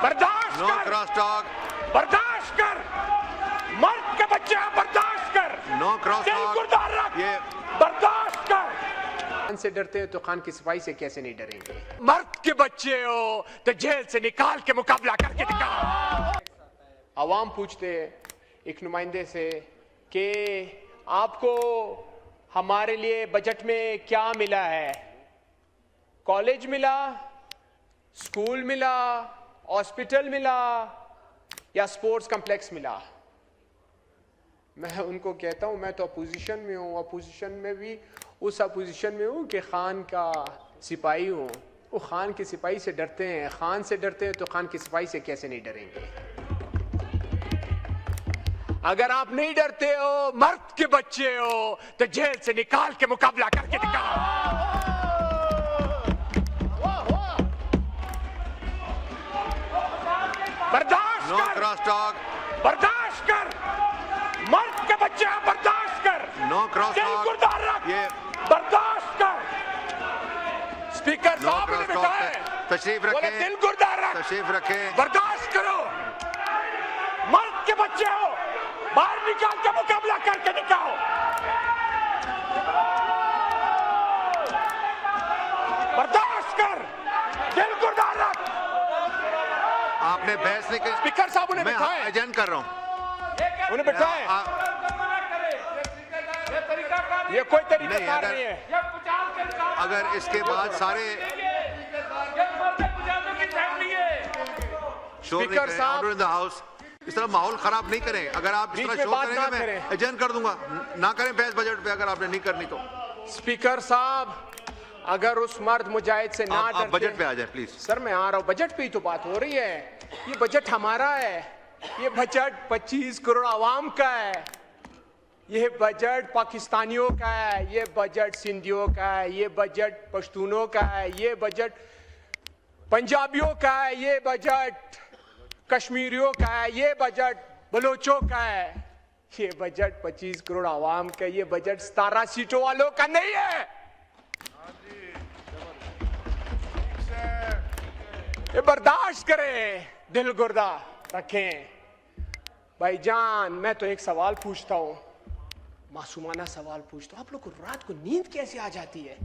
बर्दाश्त नो कर, cross talk, बर्दाश्त कर, मर्द के बच्चे बर्दाश्त कर, नो क्रॉस दिल टॉक। गुर्दार रख, ये बर्दाश्त कर। खान से डरते हो तो खान की सफाई से कैसे नहीं डरेंगे? मर्द के बच्चे हो तो जेल से निकाल के मुकाबला करके दिखाओ। आवाम पूछते हैं एक नुमाइंदे से कि आपको हमारे लिए बजट में क्या मिला है? कॉलेज मिला, स्कूल मिला, हॉस्पिटल मिला या स्पोर्ट्स कॉम्प्लेक्स मिला? मैं उनको कहता हूं मैं तो अपोजिशन में हूं, अपोजिशन में भी उस अपोजिशन में हूं कि खान का सिपाही हूं। वो खान के सिपाही से डरते हैं, खान से डरते हैं तो खान की सिपाही से कैसे नहीं डरेंगे? अगर आप नहीं डरते हो, मर्द के बच्चे हो तो जेल से निकाल के मुकाबला करके दिखाओ। बर्दाश्त नो कर, क्रॉस टॉक, बर्दाश्त कर, मर्द के बच्चे बर्दाश्त कर, नो क्रॉस दिल टॉक। गुर्दार रख, ये बर्दाश्त कर। स्पीकर नो साहब ने क्रॉस बिठाए, टॉक, तशरीफ बोले रखें, दिल गुर्दार रख, तशरीफ रखें। बर्दाश्त करो। मर्द के बच्चे हो, बाहर निकाल के मुकाबला करके दिखाओ। बर्दाश्त कर, दिल गुर्दार रख। आपने बहस नहीं की। स्पीकर साहब उन्हें मैं बिठाए, अजन कर रहा हूं। उन्हें बिठाए। ये कोई तरीका नहीं, कार अगर- नहीं है। अगर इसके बाद सारे शोर नहीं स्पीकर करें, साहब- ऑर्डर इन द हाउस, इस तरह माहौल खराब नहीं करें। अगर आप इस बीच तरह में शोर बात ना करेंगे मैं करें। अजन कर दूंगा। ना करें बहस बजट पे अगर आपने नहीं करनी तो। स्पीकर साहब, अगर उस मर्द मुजाहिद से ना आप डरते बजट पे आ जाए प्लीज। सर मैं आ रहा हूं, बजट पे ही तो बात हो रही है। ये बजट हमारा है, ये बजट 25 करोड़ आवाम का है, ये बजट पाकिस्तानियों का है, ये बजट सिंधियों का है, ये बजट पश्तूनों का है, ये बजट पंजाबियों का है, ये बजट कश्मीरियों का है, ये बजट बलोचों का है। ये बजट 25 करोड़ आवाम का, ये बजट 17 सीटों वालों का नहीं है। ये बर्दाश्त करें, दिल गुर्दा रखें। भाईजान मैं तो एक सवाल पूछता हूं, मासूमाना सवाल पूछता हूं, आप लोग को रात को नींद कैसे आ जाती है?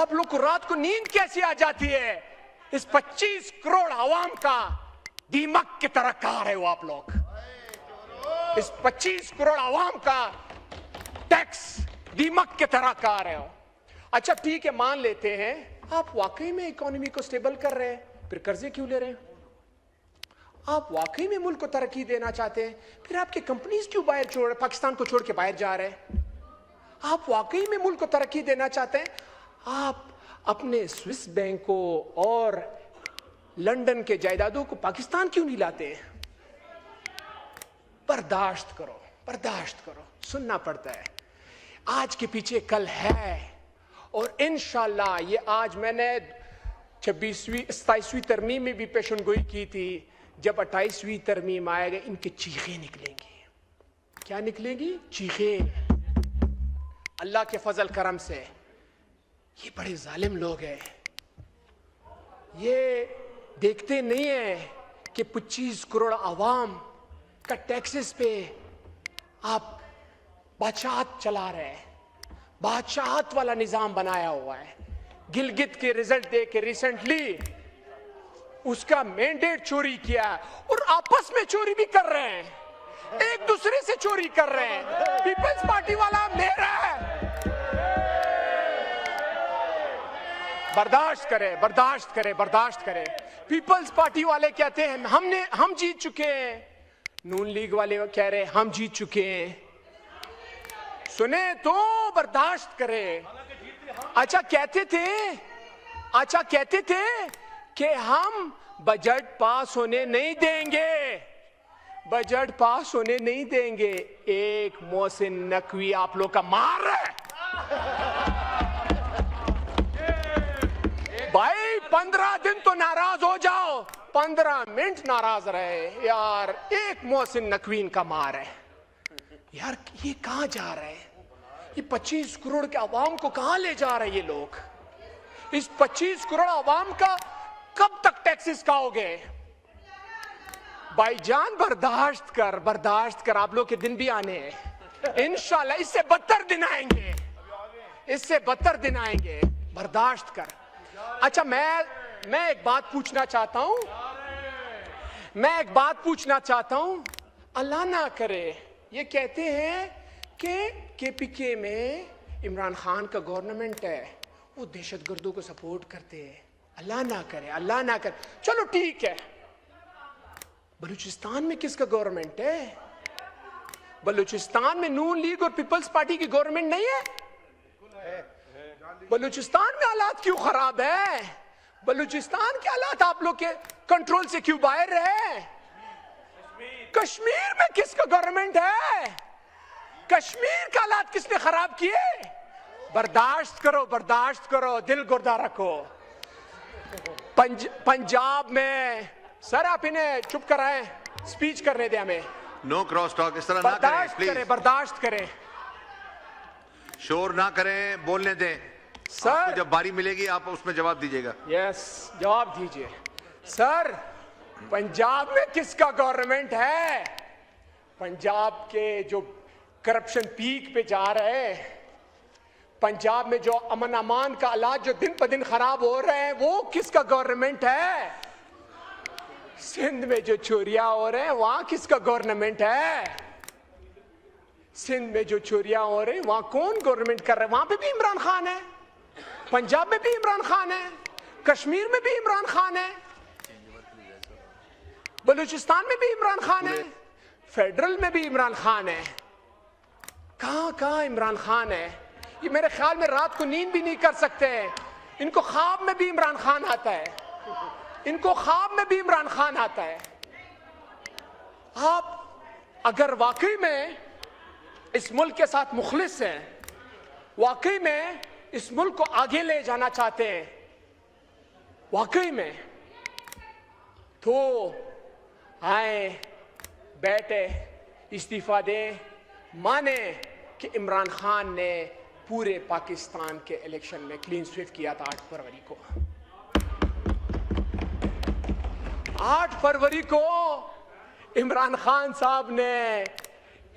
आप लोग को रात को नींद कैसे आ जाती है? इस 25 करोड़ आवाम का दीमक की तरह खा रहे हो आप लोग। इस 25 करोड़ आवाम का टैक्स दीमक की तरह खा रहे हो। अच्छा ठीक है, मान लेते हैं आप वाकई में इकोनॉमी को स्टेबल कर रहे हैं, फिर कर्जे क्यों ले रहे हैं? आप वाकई में मुल्क को तरक्की देना चाहते हैं, फिर आपकी कंपनीज क्यों बाहर छोड़ पाकिस्तान को छोड़ के बाहर जा रहे हैं? आप वाकई में मुल्क को तरक्की देना चाहते हैं, आप अपने स्विस बैंकों और लंदन के जायदादों को पाकिस्तान क्यों नहीं लाते हैं? बर्दाश्त करो, बर्दाश्त करो, सुनना पड़ता है। आज के पीछे कल है और इंशाल्लाह ये आज मैंने 27वीं तरमीम में भी पेशनगोई की थी, जब 28वीं तरमीम आएगा इनकी चीखें निकलेंगी। क्या निकलेंगी? चीखें। अल्लाह के फजल करम से ये बड़े जालिम लोग हैं, ये देखते नहीं है कि 25 करोड़ आवाम का टैक्सेस पे आप बादशाहत चला रहे हैं, बादशाहत वाला निजाम बनाया हुआ है। गिलगित के रिजल्ट दे के रिसेंटली उसका मैंडेट चोरी किया और आपस में चोरी भी कर रहे हैं, एक दूसरे से चोरी कर रहे हैं। पीपल्स पार्टी वाला मेरा है। बर्दाश्त करें, बर्दाश्त करें, बर्दाश्त करें। पीपल्स पार्टी वाले कहते हैं हम जीत चुके हैं, नून लीग वाले कह रहे हैं हम जीत चुके हैं। सुने तो बर्दाश्त करें। अच्छा कहते थे कि हम बजट पास होने नहीं देंगे, बजट पास होने नहीं देंगे। एक मोहसिन नकवी आप लोग का मार है भाई। 15 दिन तो नाराज हो जाओ, 15 मिनट नाराज रहे यार, एक मोहसिन नकवीन का मार है यार। ये कहां जा रहे हैं? ये 25 करोड़ के आवाम को कहां ले जा रहे हैं ये लोग? इस 25 करोड़ आवाम का कब तक टैक्सेस खाओगे? भाईजान बर्दाश्त कर, आप लोग के दिन भी आने हैं इंशाल्लाह। इससे बदतर दिन आएंगे, इससे बदतर दिन आएंगे, बर्दाश्त कर। अच्छा, मैं एक बात पूछना चाहता हूं, अल्लाह ना करे ये कहते हैं कि केपीके में इमरान खान का गवर्नमेंट है, वो दहशतगर्दों को सपोर्ट करते हैं। अल्लाह ना करे। चलो ठीक है, बलूचिस्तान में किसका गवर्नमेंट है? बलूचिस्तान में नून लीग और पीपल्स पार्टी की गवर्नमेंट नहीं है? बलूचिस्तान में हालात क्यों खराब है? बलूचिस्तान के हालात आप लोग के कंट्रोल से क्यों बाहर है? कश्मीर में किसका गवर्नमेंट है? कश्मीर का हालात किसने खराब किए? बर्दाश्त करो, दिल गुर्दा रखो। पंजाब में सर आप इन्हें चुप कराएं, स्पीच करने दे हमें। नो क्रॉस टॉक, इस तरह ना करें प्लीज। बर्दाश्त करें, शोर ना करें, बोलने दें सर। आपको जब बारी मिलेगी आप उसमें जवाब दीजिएगा। यस, जवाब दीजिए सर। पंजाब में किसका गवर्नमेंट है? पंजाब के जो करप्शन पीक पे जा रहे हैं, पंजाब में जो अमन अमान का हालात जो दिन पर दिन खराब हो रहे हैं, वो किसका गवर्नमेंट है? सिंध में जो चोरियां हो रहे हैं, वहां किसका गवर्नमेंट है? सिंध में जो चोरियां हो रही, वहां कौन गवर्नमेंट कर रहा है? वहां पे भी इमरान खान है, पंजाब में भी इमरान खान है, कश्मीर में भी इमरान खान है, बलूचिस्तान में भी इमरान खान है, फेडरल में भी इमरान खान है। कहां इमरान खान है? ये मेरे ख्याल में रात को नींद भी नहीं कर सकते। इनको ख्वाब में भी इमरान खान आता है, आप अगर वाकई में इस मुल्क के साथ मुखलिस हैं, वाकई में इस मुल्क को आगे ले जाना चाहते हैं, वाकई में, तो आए, बैठे, इस्तीफा दें, माने कि इमरान खान ने पूरे पाकिस्तान के इलेक्शन में क्लीन स्वीप किया था 8 फरवरी को। 8 फरवरी को इमरान खान साहब ने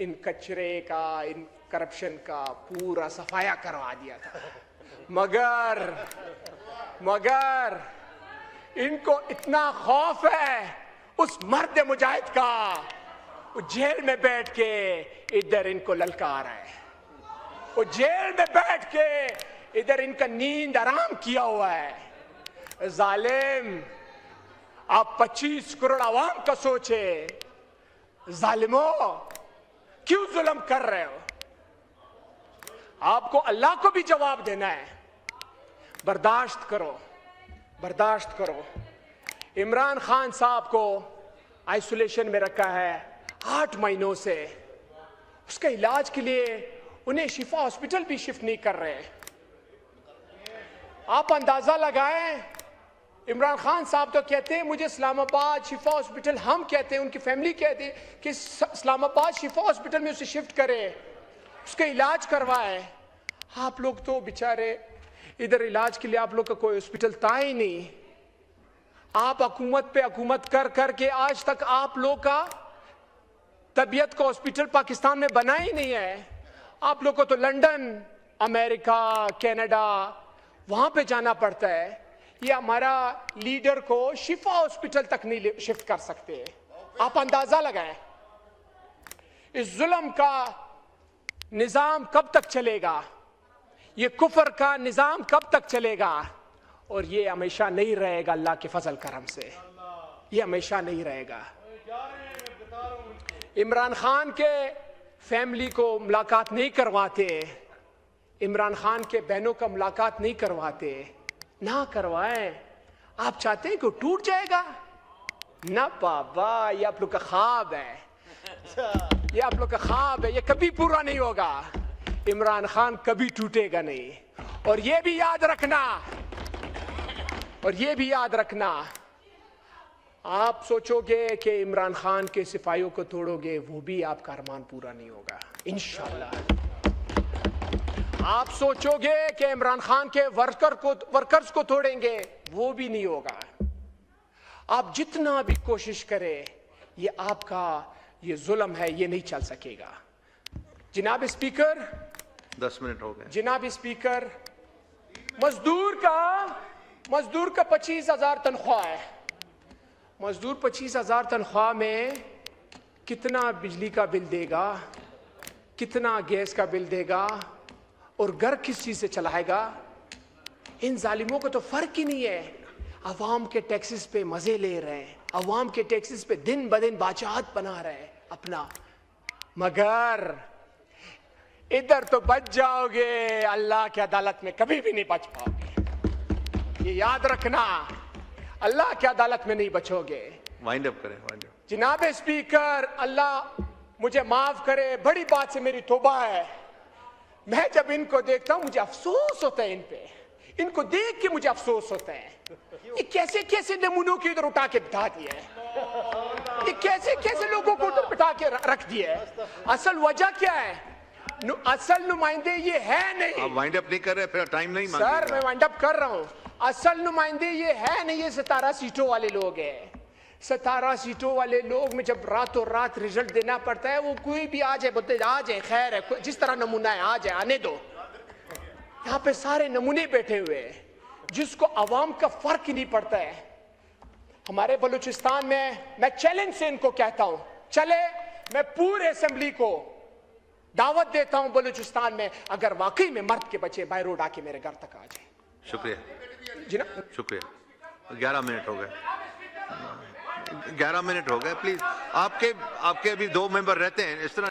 इन कचरे का, इन करप्शन का पूरा सफाया करवा दिया था। मगर इनको इतना खौफ है उस मर्द मुजाहिद का, वो जेल में बैठ के इधर इनको ललकार है, वो जेल में बैठ के इधर इनका नींद आराम किया हुआ है। जालिम, आप 25 करोड़ आवाम का सोचे, जालिमों क्यों जुल्म कर रहे हो? आपको अल्लाह को भी जवाब देना है। बर्दाश्त करो। इमरान खान साहब को आइसोलेशन में रखा है 8 महीनों से। उसके इलाज के लिए उन्हें शिफा हॉस्पिटल भी शिफ्ट नहीं कर रहे। आप अंदाजा लगाएं, इमरान खान साहब तो कहते हैं मुझे इस्लामाबाद शिफा हॉस्पिटल, हम कहते हैं, उनकी फैमिली कहती है कि इस्लामाबाद शिफा हॉस्पिटल में उसे शिफ्ट करें, उसका इलाज करवाएं। आप लोग तो बेचारे इधर इलाज के लिए आप लोग का कोई हॉस्पिटल था ही नहीं। आप हुकूमत पे हुकूमत कर के आज तक आप लोग का तबीयत का हॉस्पिटल पाकिस्तान में बना ही नहीं है। आप लोग को तो लंदन, अमेरिका, कनाडा वहां पे जाना पड़ता है। ये हमारा लीडर को शिफा हॉस्पिटल तक नहीं शिफ्ट कर सकते। आप अंदाजा लगाएं इस जुल्म का निजाम कब तक चलेगा, ये कुफर का निजाम कब तक चलेगा। और ये हमेशा नहीं रहेगा, अल्लाह के फजल करम से ये हमेशा नहीं रहेगा। इमरान खान के फैमिली को मुलाकात नहीं करवाते, इमरान खान के बहनों का मुलाकात नहीं करवाते, ना करवाएं। आप चाहते हैं कि टूट जाएगा ना बाबा, ये आप लोग का ख्वाब है, ये आप लोग का ख्वाब है, ये कभी पूरा नहीं होगा। इमरान खान कभी टूटेगा नहीं। और ये भी याद रखना, आप सोचोगे कि इमरान खान के सिपाहियों को तोड़ोगे, वो भी आपका अरमान पूरा नहीं होगा इंशाअल्लाह। आप सोचोगे कि इमरान खान के वर्कर्स को तोड़ेंगे, वो भी नहीं होगा। आप जितना भी कोशिश करें, ये आपका ये जुल्म है, ये नहीं चल सकेगा। जनाब स्पीकर, 10 मिनट हो गए। जनाब स्पीकर, मजदूर का 25,000 तनख्वाह है। मजदूर 25,000 तनख्वाह में कितना बिजली का बिल देगा, कितना गैस का बिल देगा, और घर किस चीज से चलाएगा? इन जालिमों को तो फर्क ही नहीं है। अवाम के टैक्सेस पे मजे ले रहे हैं, अवाम के टैक्सेस पे दिन ब दिन बादशाहत बना रहे हैं अपना, मगर इधर तो बच जाओगे, अल्लाह की अदालत में कभी भी नहीं बच पाओगे। ये याद रखना, अल्लाह की अदालत में नहीं बचोगे। वाइंड अप करें, वाइंड अप। जनाब स्पीकर, अल्लाह मुझे माफ करे, बड़ी बात से मेरी तौबा है। मैं जब इनको देखता हूं मुझे अफसोस होता है, इन पे, इनको देख के मुझे अफसोस होता है। ये कैसे कैसे नमूनों की उधर उठा के बिठा दिए, ये कैसे कैसे लोगों को उधर बिठा के रख दिए। असल वजह क्या है? असल नुमाइंदे ये है नहीं। आप वाइंड अप नहीं कर रहे, फिर टाइम नहीं मांग सर, मैं वाइंड अप कर रहा हूं। असल नुमाइंदे ये है नहीं, ये 17 सीटों वाले लोग हैं। 17 सीटों वाले लोग में जब रातों रात रिजल्ट देना पड़ता है, वो कोई भी आ जाए, बोलते आ जाए, खैर है, जिस तरह नमूना है आ जाए, आने दो। यहाँ पे सारे नमूने बैठे हुए हैं जिसको अवाम का फर्क ही नहीं पड़ता है। हमारे बलूचिस्तान में मैं चैलेंज से इनको कहता हूं, चले मैं पूरे असेंबली को दावत देता हूं बलूचिस्तान में, अगर वाकई में मर्द के बच्चे बाय रोड आके मेरे घर तक आ जाए। शुक्रिया, शुक्रिया। 11 मिनट हो गए, 11 मिनट हो गए। प्लीज, आपके अभी 2 मेंबर रहते हैं इस तरह।